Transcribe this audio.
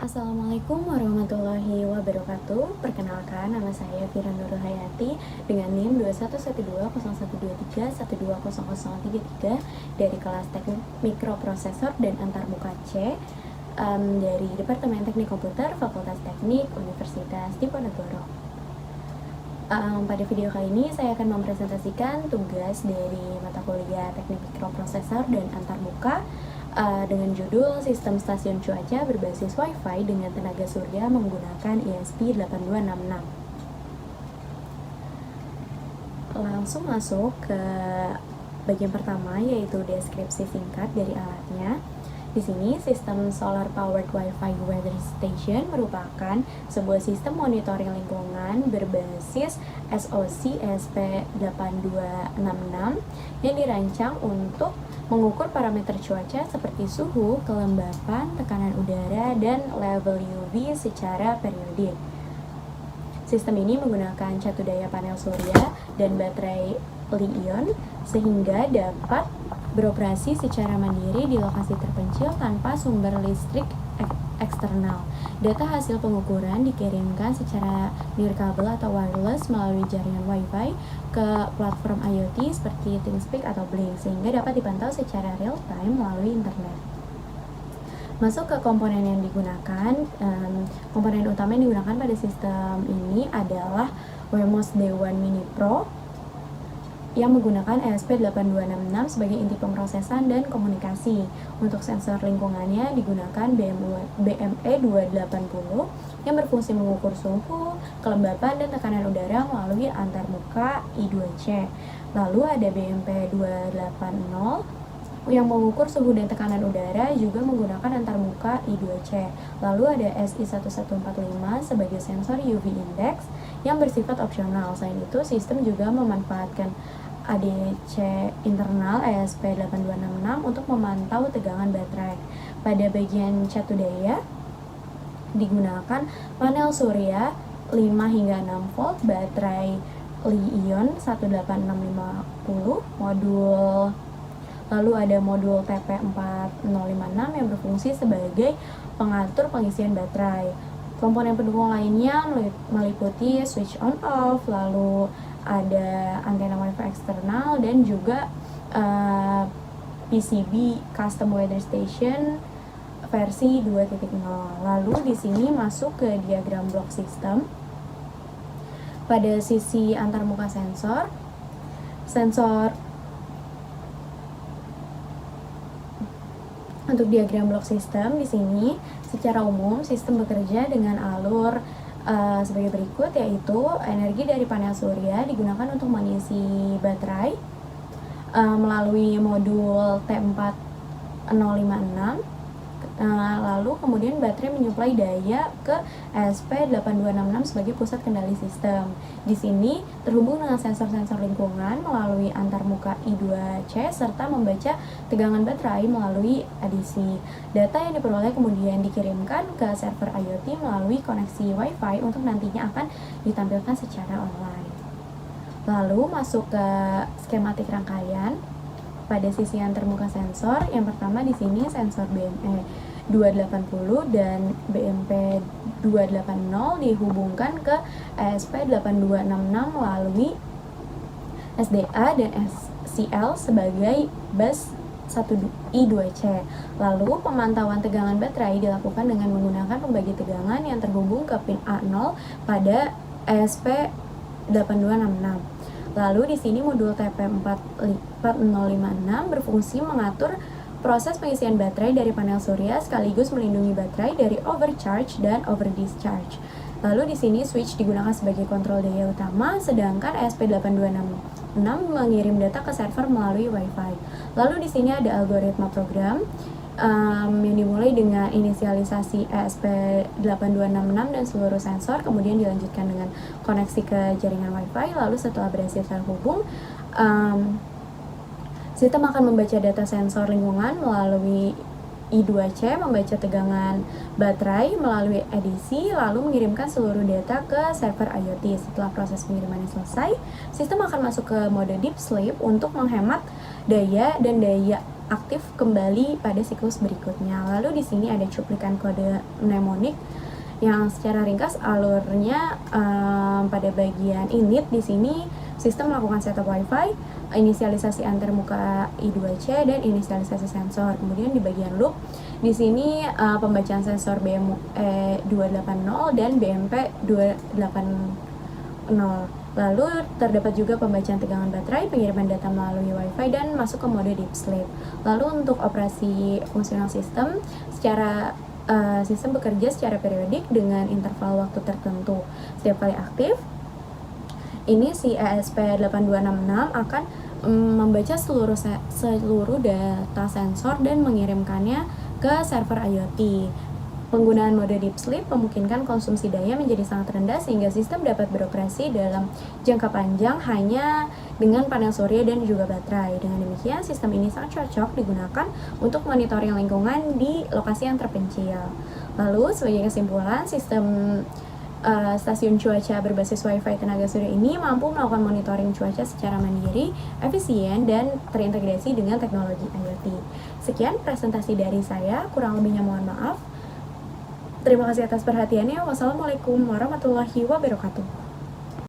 Assalamualaikum warahmatullahi wabarakatuh. Perkenalkan, nama saya Fira Nurul Hayati dengan NIM 21120123120033 dari kelas Teknik Mikroprosesor dan Antarmuka C dari Departemen Teknik Komputer Fakultas Teknik Universitas Diponegoro. Pada video kali ini saya akan mempresentasikan tugas dari mata kuliah Teknik Mikroprosesor dan Antarmuka dengan judul Sistem Stasiun Cuaca Berbasis Wi-Fi dengan Tenaga Surya Menggunakan ESP8266. Langsung masuk ke bagian pertama, yaitu deskripsi singkat dari alatnya. Di sini, sistem Solar Powered Wi-Fi Weather Station merupakan sebuah sistem monitoring lingkungan berbasis SoC ESP8266 yang dirancang untuk mengukur parameter cuaca seperti suhu, kelembapan, tekanan udara, dan level UV secara periodik. Sistem ini menggunakan catu daya panel surya dan baterai Li-ion sehingga dapat beroperasi secara mandiri di lokasi terpencil tanpa sumber listrik eksternal. Data hasil pengukuran dikirimkan secara nirkabel atau wireless melalui jaringan Wi-Fi ke platform IoT seperti ThingSpeak atau Blink sehingga dapat dipantau secara real time melalui internet. Masuk ke komponen yang digunakan, komponen utama yang digunakan pada sistem ini adalah Wemos D1 Mini Pro yang menggunakan ESP8266 sebagai inti pemrosesan dan komunikasi. Untuk sensor lingkungannya digunakan BME280 yang berfungsi mengukur suhu, kelembapan, dan tekanan udara melalui antarmuka I2C. Lalu ada BMP280 yang mengukur suhu dan tekanan udara juga menggunakan antarmuka I2C. Lalu ada SI1145 sebagai sensor UV index yang bersifat opsional. Selain itu, sistem juga memanfaatkan ADC internal ESP8266 untuk memantau tegangan baterai. Pada bagian catu daya digunakan panel surya 5 hingga 6 volt, baterai Li-ion 18650 modul. Lalu ada modul TP4056 yang berfungsi sebagai pengatur pengisian baterai. Komponen pendukung lainnya meliputi switch on off, lalu ada antena Wi-Fi eksternal dan juga PCB Custom Weather Station versi 2.0. Lalu di sini masuk ke diagram blok sistem. Pada sisi antarmuka sensor untuk diagram blok sistem di sini secara umum sistem bekerja dengan alur sebagai berikut, yaitu energi dari panel surya digunakan untuk mengisi baterai melalui modul T4056. Lalu kemudian baterai menyuplai daya ke ESP8266 sebagai pusat kendali sistem. Di sini terhubung dengan sensor-sensor lingkungan melalui antarmuka I2C serta membaca tegangan baterai melalui ADC. Data yang diperoleh kemudian dikirimkan ke server IoT melalui koneksi Wi-Fi untuk nantinya akan ditampilkan secara online. Lalu masuk ke skematik rangkaian. Pada sisi antarmuka sensor, yang pertama di sini sensor BME280 dan BMP280 dihubungkan ke ESP8266 melalui SDA dan SCL sebagai bus 1I2C. Lalu pemantauan tegangan baterai dilakukan dengan menggunakan pembagi tegangan yang terhubung ke pin A0 pada ESP8266. Lalu di sini modul TP4056 berfungsi mengatur proses pengisian baterai dari panel surya sekaligus melindungi baterai dari overcharge dan overdischarge. Lalu di sini switch digunakan sebagai kontrol daya utama, sedangkan ESP8266 mengirim data ke server melalui Wi-Fi. Lalu di sini ada algoritma program yang dimulai dengan inisialisasi ESP8266 dan seluruh sensor, kemudian dilanjutkan dengan koneksi ke jaringan Wi-Fi. Lalu setelah berhasil terhubung, sistem akan membaca data sensor lingkungan melalui I2C, membaca tegangan baterai melalui ADC, lalu mengirimkan seluruh data ke server IoT. Setelah proses pengirimannya selesai, sistem akan masuk ke mode deep sleep untuk menghemat daya dan daya aktif kembali pada siklus berikutnya. Lalu di sini ada cuplikan kode mnemonik yang secara ringkas alurnya pada bagian init. Di sini sistem melakukan setup WiFi, inisialisasi antar muka I2C dan inisialisasi sensor. Kemudian di bagian loop di sini pembacaan sensor BME 280 dan BMP 280. Lalu terdapat juga pembacaan tegangan baterai, pengiriman data melalui WiFi dan masuk ke mode deep sleep. Lalu untuk operasi fungsional sistem, sistem bekerja secara periodik dengan interval waktu tertentu. Setiap kali aktif, ini si ESP8266 akan membaca seluruh data sensor dan mengirimkannya ke server IoT. Penggunaan mode deep sleep memungkinkan konsumsi daya menjadi sangat rendah sehingga sistem dapat beroperasi dalam jangka panjang hanya dengan panel surya dan juga baterai. Dengan demikian, sistem ini sangat cocok digunakan untuk monitoring lingkungan di lokasi yang terpencil. Lalu, sebagai kesimpulan, sistem stasiun cuaca berbasis WiFi tenaga surya ini mampu melakukan monitoring cuaca secara mandiri, efisien, dan terintegrasi dengan teknologi IoT. Sekian presentasi dari saya, kurang lebihnya mohon maaf. Terima kasih atas perhatiannya. Wassalamualaikum warahmatullahi wabarakatuh.